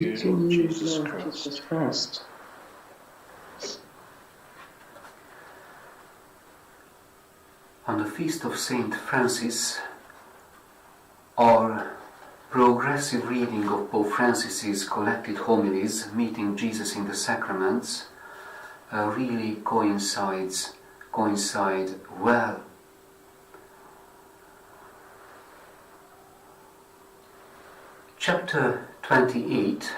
To you, Lord Jesus Christ. On the feast of Saint Francis, our progressive reading of Pope Francis's collected homilies, Meeting Jesus in the Sacraments, really coincide well. Chapter 28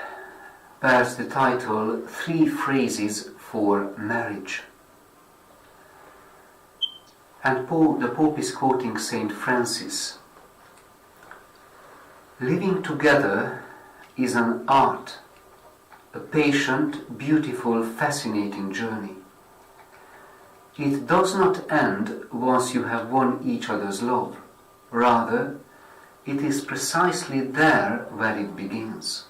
bears the title Three Phrases for Marriage. And the Pope is quoting Saint Francis. Living together is an art, a patient, beautiful, fascinating journey. It does not end once you have won each other's love. Rather, it is precisely there where it begins.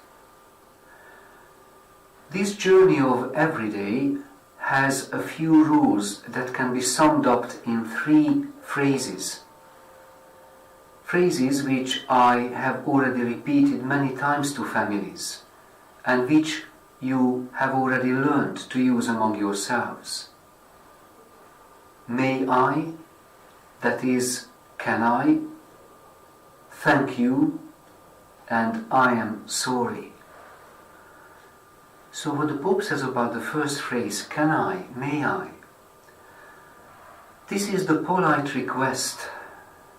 This journey of every day has a few rules that can be summed up in three phrases. Phrases which I have already repeated many times to families and which you have already learned to use among yourselves. May I, that is, can I, thank you, and I am sorry. So what the Pope says about the first phrase, can I, may I, this is the polite request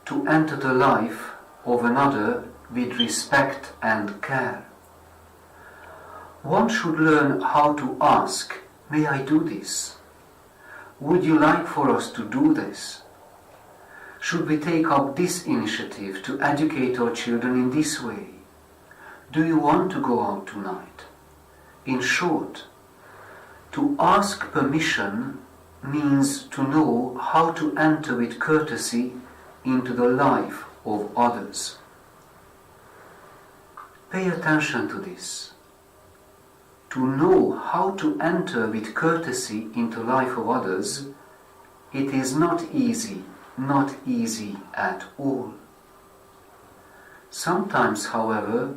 to enter the life of another with respect and care. One should learn how to ask, may I do this? Would you like for us to do this? Should we take up this initiative to educate our children in this way? Do you want to go out tonight? In short, to ask permission means to know how to enter with courtesy into the life of others. Pay attention to this. To know how to enter with courtesy into the life of others, it is not easy at all. Sometimes, however,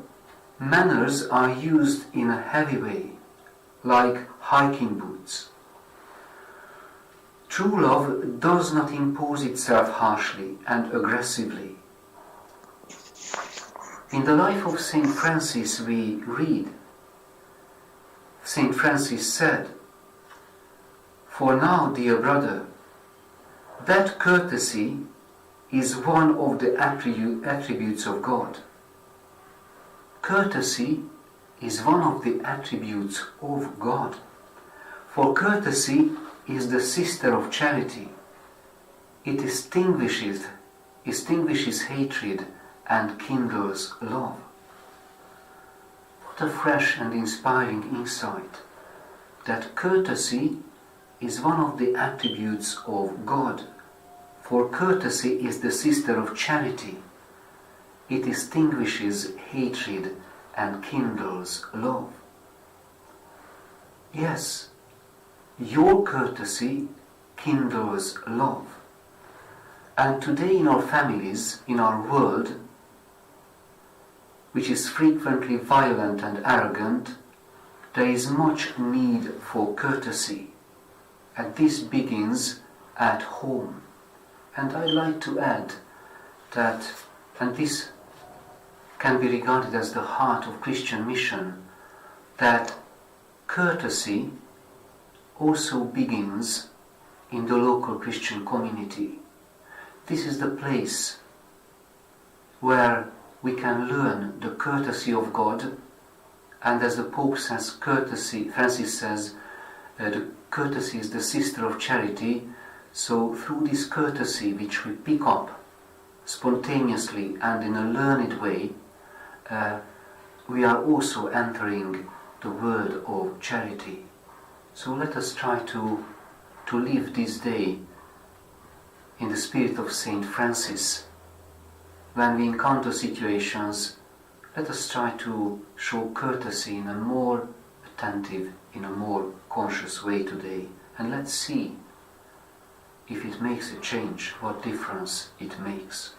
manners are used in a heavy way, like hiking boots. True love does not impose itself harshly and aggressively. In the life of Saint Francis we read, Saint Francis said, "For now, dear brother, that courtesy is one of the attributes of God. Courtesy is one of the attributes of God. For courtesy is the sister of charity. It extinguishes hatred and kindles love." What a fresh and inspiring insight, that courtesy is one of the attributes of God. For courtesy is the sister of charity. It extinguishes hatred and kindles love. Yes, your courtesy kindles love. And today in our families, in our world, which is frequently violent and arrogant, there is much need for courtesy. And this begins at home. And I'd like to add that, and this can be regarded as the heart of Christian mission, that courtesy also begins in the local Christian community. This is the place where we can learn the courtesy of God, and as the Pope says, Francis says, the courtesy is the sister of charity. So through this courtesy which we pick up spontaneously and in a learned way, we are also entering the world of charity. So let us try to live this day in the spirit of Saint Francis. When we encounter situations, let us try to show courtesy in a more attentive, in a more conscious way today. And let's see if it makes a change, what difference it makes.